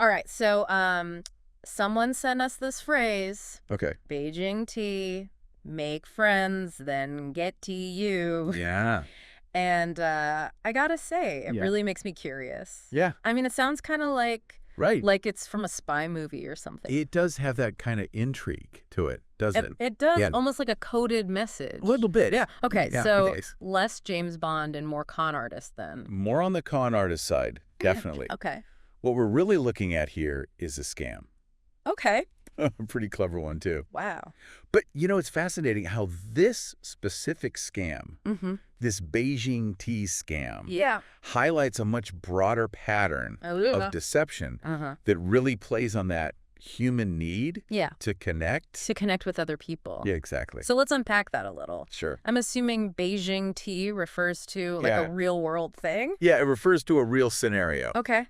All right. So someone sent us this phrase. Okay. Beijing tea, make friends, then get to you. Yeah. And I gotta say, it Yeah. really makes me curious. Yeah. I mean, it sounds kind of like it's from a spy movie or something. It does have that kind of intrigue to it, doesn't it? It does, Yeah. almost like a coded message. A little bit, yeah. Okay, Yeah, so nice. less James Bond and more con artist then. More on the con artist side, definitely. Okay. What we're really looking at here is a scam. Okay. A pretty clever one, too. Wow. But, it's fascinating how this specific scam, this Beijing tea scam, highlights a much broader pattern of deception that really plays on that human need to connect. To connect with other people. Yeah, exactly. So let's unpack that a little. Sure. I'm assuming Beijing tea refers to like a real world thing? Yeah, it refers to a real scenario. Okay.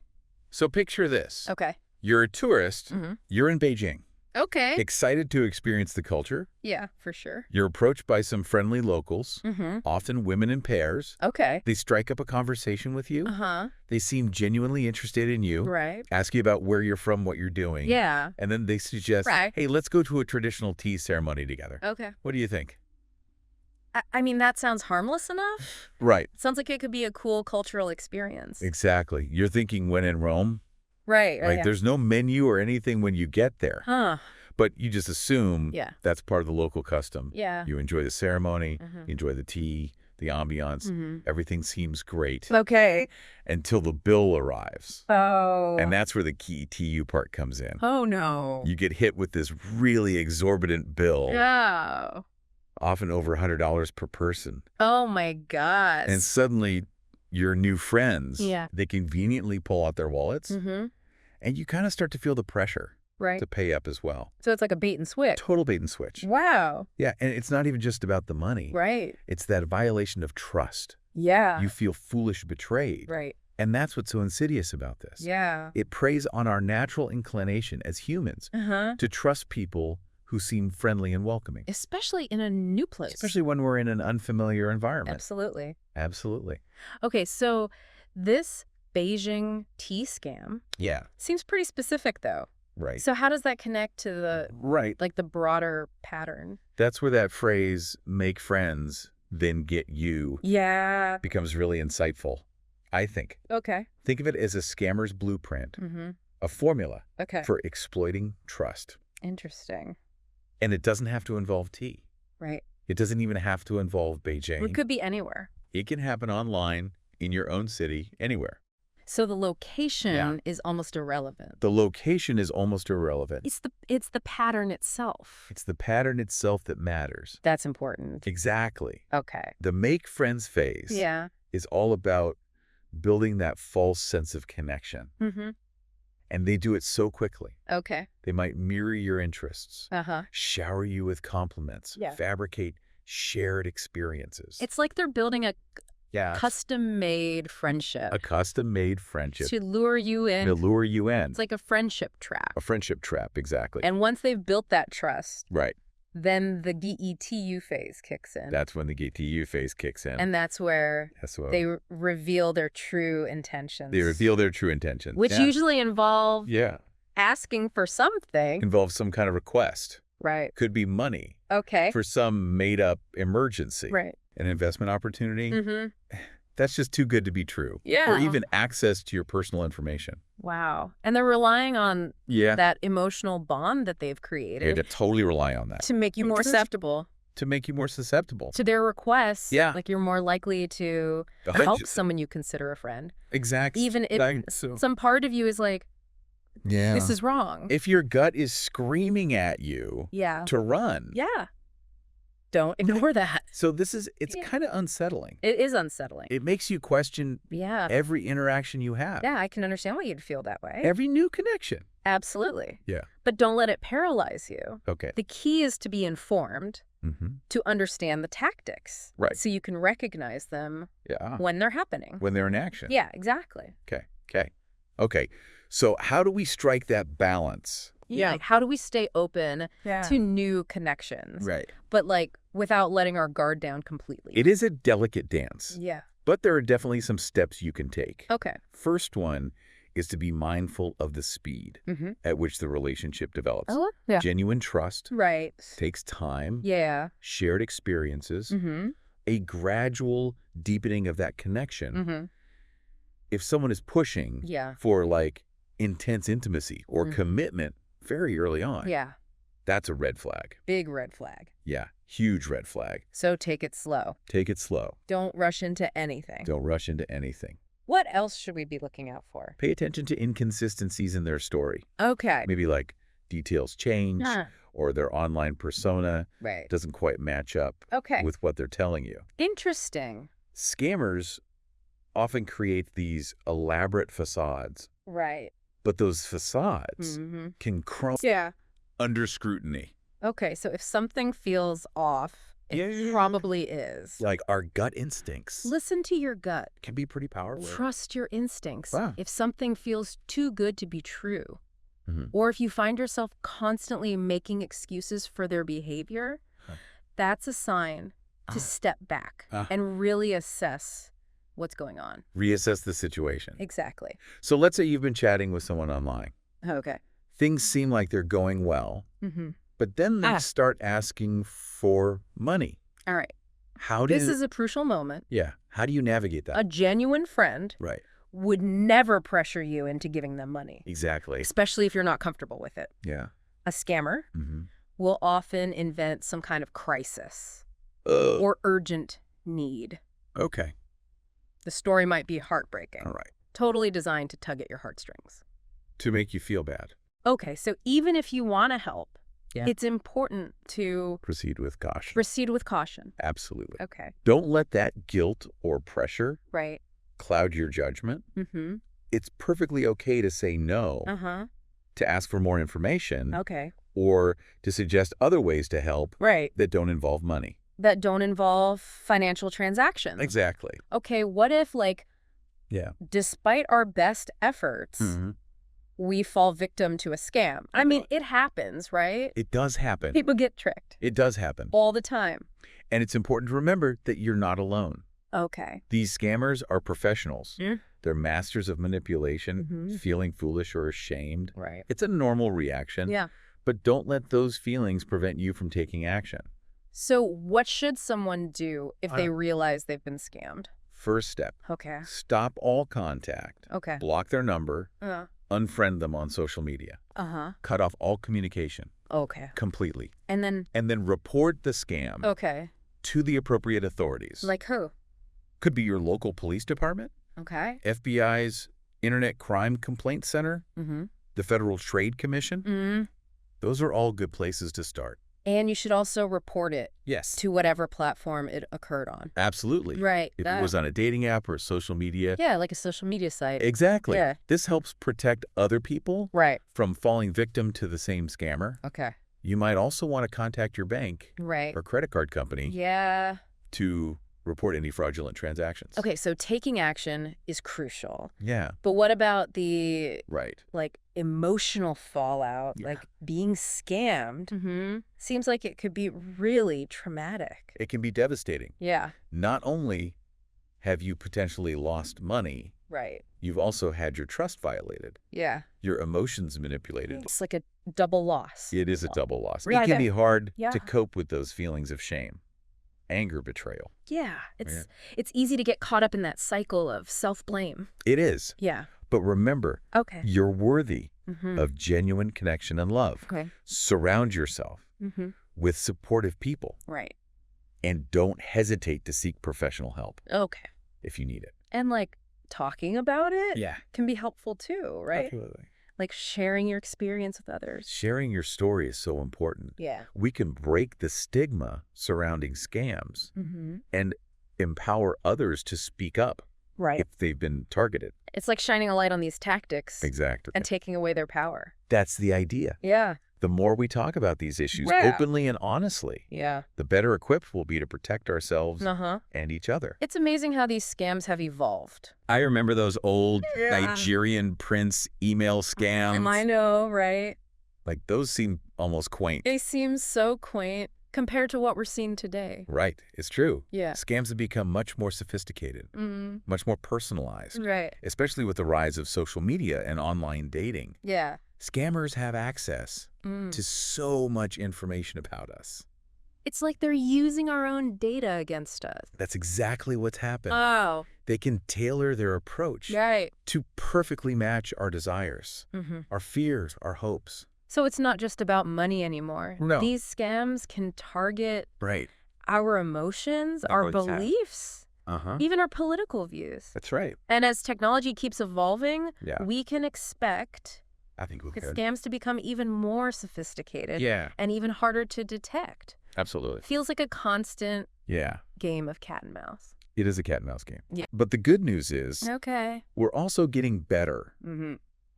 So picture this. Okay. You're a tourist. You're in Beijing. Okay. Excited to experience the culture. Yeah, for sure. You're approached by some friendly locals, often women in pairs. Okay. They strike up a conversation with you. They seem genuinely interested in you. Right. Ask you about where you're from, what you're doing. Yeah. And then they suggest, hey, let's go to a traditional tea ceremony together. Okay. What do you think? I mean, that sounds harmless enough. Right. Sounds like it could be a cool cultural experience. Exactly. You're thinking when in Rome. Right. Right. There's no menu or anything when you get there. Huh. But you just assume that's part of the local custom. Yeah. You enjoy the ceremony, you enjoy the tea, the ambiance. Everything seems great. Okay. Until the bill arrives. Oh. And that's where the key TU part comes in. Oh, no. You get hit with this really exorbitant bill. Yeah. Often over $100 per person. Oh, my gosh. And suddenly, your new friends, Yeah. they conveniently pull out their wallets. And you kind of start to feel the pressure to pay up as well. So it's like a bait and switch. Total bait and switch. Wow. Yeah, and it's not even just about the money. Right. It's that violation of trust. Yeah. You feel foolish, betrayed. Right. And that's what's so insidious about this. Yeah. It preys on our natural inclination as humans to trust people who seem friendly and welcoming. Especially in a new place. Especially when we're in an unfamiliar environment. Absolutely. Absolutely. Okay, so this Beijing tea scam seems pretty specific, though. Right. So how does that connect to the like the broader pattern? That's where that phrase, make friends, then get you, becomes really insightful, I think. Okay. Think of it as a scammer's blueprint, a formula for exploiting trust. Interesting. And it doesn't have to involve tea. Right. It doesn't even have to involve Beijing. It could be anywhere. It can happen online, in your own city, anywhere. So the location is almost irrelevant. The location is almost irrelevant. It's the pattern itself. It's the pattern itself that matters. That's important. Exactly. Okay. The make friends phase is all about building that false sense of connection. And they do it so quickly. Okay. They might mirror your interests, shower you with compliments, fabricate shared experiences. It's like they're building a custom-made friendship. A custom-made friendship. To lure you in. To lure you in. It's like a friendship trap. A friendship trap, exactly. And once they've built that trust, right, then the GETU phase kicks in. That's when the GETU phase kicks in. And that's where they reveal their true intentions. They reveal their true intentions. Which usually involve asking for something. Involves some kind of request. Right. Could be money. Okay. For some made-up emergency. Right. An investment opportunity. That's just too good to be true. Yeah. Or even access to your personal information. Wow. And they're relying on that emotional bond that they've created. Yeah, to totally rely on that. To make you more susceptible. To make you more susceptible. To their requests. Yeah. Like you're more likely to help someone you consider a friend. Exactly. Even if some part of you is like, this is wrong. If your gut is screaming at you to run. Yeah. Don't ignore that. So it's kind of unsettling. It is unsettling. It makes you question every interaction you have. Yeah, I can understand why you'd feel that way. Every new connection. Absolutely. Yeah. But don't let it paralyze you. Okay. The key is to be informed, to understand the tactics. Right. So you can recognize them when they're happening. When they're in action. Yeah, exactly. Okay. So how do we strike that balance? Yeah. Like, how do we stay open to new connections? Right. But like without letting our guard down completely. It is a delicate dance. Yeah. But there are definitely some steps you can take. Okay. First one is to be mindful of the speed at which the relationship develops. Oh, yeah. Genuine trust Right. takes time, Yeah. shared experiences, a gradual deepening of that connection. If someone is pushing for like intense intimacy or commitment very early on, that's a red flag. Big red flag. Yeah, huge red flag. So take it slow. Take it slow. Don't rush into anything. Don't rush into anything. What else should we be looking out for? Pay attention to inconsistencies in their story. Okay. Maybe like details change or their online persona doesn't quite match up with what they're telling you. Interesting. Scammers often create these elaborate facades. Right. But those facades can crumble under scrutiny. Okay, so if something feels off, it probably is. Like our gut instincts. Listen to your gut. Can be pretty powerful. Trust your instincts. Wow. If something feels too good to be true, or if you find yourself constantly making excuses for their behavior, that's a sign to step back and really assess what's going on. Reassess the situation. Exactly. So let's say you've been chatting with someone online. Okay. Things seem like they're going well, but then they start asking for money. All right. How do This is a crucial moment. Yeah. How do you navigate that? A genuine friend would never pressure you into giving them money. Exactly. Especially if you're not comfortable with it. Yeah. A scammer will often invent some kind of crisis or urgent need. Okay. The story might be heartbreaking. All right. Totally designed to tug at your heartstrings. To make you feel bad. Okay, so even if you want to help, it's important to Proceed with caution. proceed with caution. Absolutely. Okay. Don't let that guilt or pressure Right. cloud your judgment. It's perfectly okay to say no, to ask for more information, Okay. or to suggest other ways to help Right. that don't involve money. That don't involve financial transactions. Exactly. Okay, what if, like, Yeah. despite our best efforts, we fall victim to a scam? I mean, it happens, right? It does happen. People get tricked It does happen. all the time. And it's important to remember that you're not alone. Okay. These scammers are professionals. They're masters of manipulation, feeling foolish or ashamed. Right. It's a normal reaction. Yeah. But don't let those feelings prevent you from taking action. So what should someone do if they realize they've been scammed? First step. Okay. Stop all contact. Okay. Block their number. Unfriend them on social media. Cut off all communication. Okay. Completely. And then report the scam to the appropriate authorities. Like who? Could be your local police department, Okay. FBI's Internet Crime Complaint Center, the Federal Trade Commission. Those are all good places to start. And you should also report it to whatever platform it occurred on. Absolutely. Right. If it was on a dating app or social media. Yeah, like a social media site. Exactly. Yeah. This helps protect other people from falling victim to the same scammer. Okay. You might also want to contact your bank or credit card company to report any fraudulent transactions. Okay, so taking action is crucial. Yeah. But what about the like emotional fallout, like being scammed? Seems like it could be really traumatic. It can be devastating. Yeah. Not only have you potentially lost money, you've also had your trust violated. Yeah. Your emotions manipulated. It's like a double loss. It is a double loss. Right. It can be hard to cope with those feelings of shame, anger, betrayal. Yeah. It's easy to get caught up in that cycle of self-blame. It is. Yeah. But remember, you're worthy of genuine connection and love. Okay. Surround yourself with supportive people. Right. And don't hesitate to seek professional help. Okay. If you need it. And like talking about it can be helpful too, right? Absolutely. Like sharing your experience with others. Sharing your story is so important. Yeah. We can break the stigma surrounding scams and empower others to speak up if they've been targeted. It's like shining a light on these tactics. Exactly. And taking away their power. That's the idea. Yeah. The more we talk about these issues openly and honestly, the better equipped we'll be to protect ourselves and each other. It's amazing how these scams have evolved. I remember those old Nigerian prince email scams. I know, right? Like those seem almost quaint. They seem so quaint. Compared to what we're seeing today. Right. It's true. Yeah. Scams have become much more sophisticated, much more personalized. Right. Especially with the rise of social media and online dating. Yeah. Scammers have access to so much information about us. It's like they're using our own data against us. That's exactly what's happened. Oh. They can tailor their approach to perfectly match our desires, our fears, our hopes. So it's not just about money anymore. No. These scams can target our emotions, our beliefs, even our political views. That's right. And as technology keeps evolving, we can expect scams to become even more sophisticated and even harder to detect. Absolutely. Feels like a constant game of cat and mouse. It is a cat and mouse game. Yeah. But the good news is we're also getting better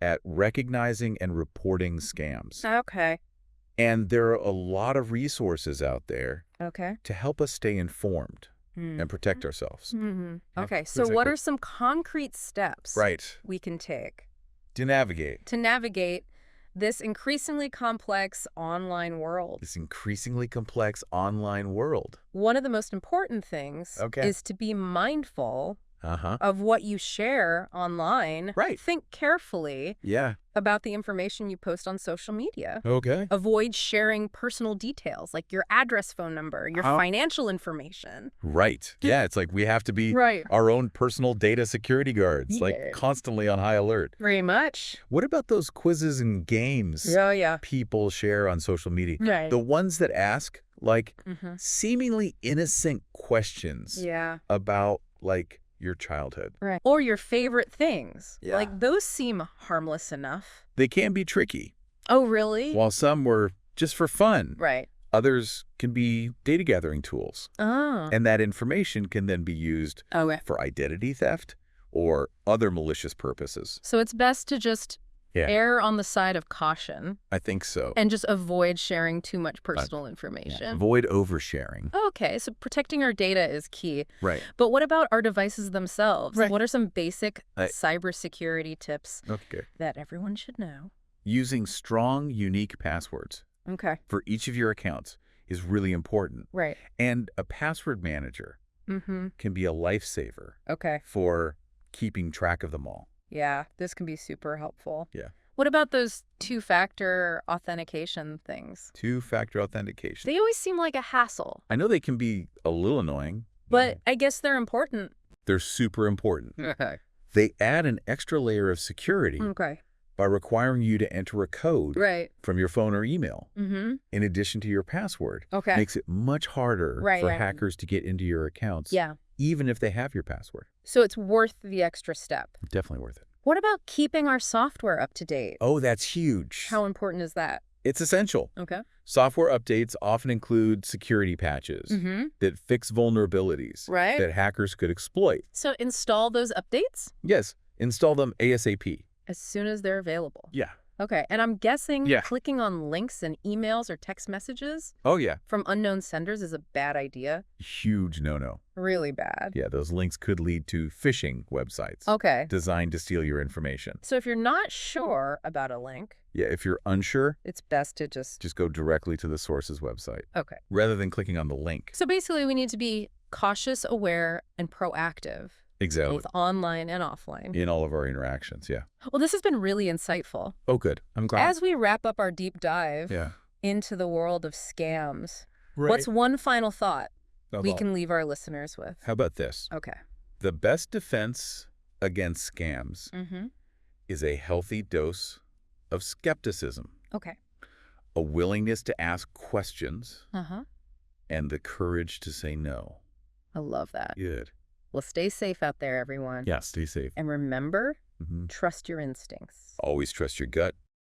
at recognizing and reporting scams. Okay. And there are a lot of resources out there to help us stay informed and protect ourselves. Okay, so what are some concrete steps we can take to navigate this increasingly complex online world? One of the most important things is to be mindful of what you share online. Think carefully about the information you post on social media. Avoid sharing personal details like your address, phone number, your financial information. Yeah, it's like we have to be our own personal data security guards, like constantly on high alert. Very much. What about those quizzes and games people share on social media? The ones that ask like seemingly innocent questions about like your childhood. Or your favorite things. Like those seem harmless enough. They can be tricky. Oh, really? While some were just for fun. Others can be data gathering tools. And that information can then be used for identity theft or other malicious purposes. So it's best to just err on the side of caution. I think so. And just avoid sharing too much personal information. Avoid oversharing. Okay, so protecting our data is key. But what about our devices themselves? What are some basic cybersecurity tips that everyone should know? Using strong, unique passwords for each of your accounts is really important. And a password manager can be a lifesaver for keeping track of them all. Yeah, this can be super helpful. What about those two-factor authentication things? Two-factor authentication. They always seem like a hassle. I know they can be a little annoying. But I guess they're important. They're super important. They add an extra layer of security by requiring you to enter a code from your phone or email in addition to your password. Makes it much harder for hackers to get into your accounts, even if they have your password. So it's worth the extra step. Definitely worth it. What about keeping our software up to date? Oh, that's huge. How important is that? It's essential. Software updates often include security patches that fix vulnerabilities that hackers could exploit. So install those updates? Yes, install them ASAP. As soon as they're available? Yeah. Okay, and I'm guessing clicking on links in emails or text messages from unknown senders is a bad idea? Huge no-no. Really bad? Yeah, those links could lead to phishing websites designed to steal your information. So if you're not sure about a link... Yeah, if you're unsure... It's best to just go directly to the source's website. Rather than clicking on the link. So basically we need to be cautious, aware, and proactive. Exactly. Both online and offline. In all of our interactions, Well, this has been really insightful. Oh, good. I'm glad. As we wrap up our deep dive into the world of scams, what's one final thought we can leave our listeners with? How about this? The best defense against scams is a healthy dose of skepticism. A willingness to ask questions and the courage to say no. I love that. Good. Well, stay safe out there, everyone. Yeah, stay safe. And remember, trust your instincts. Always trust your gut.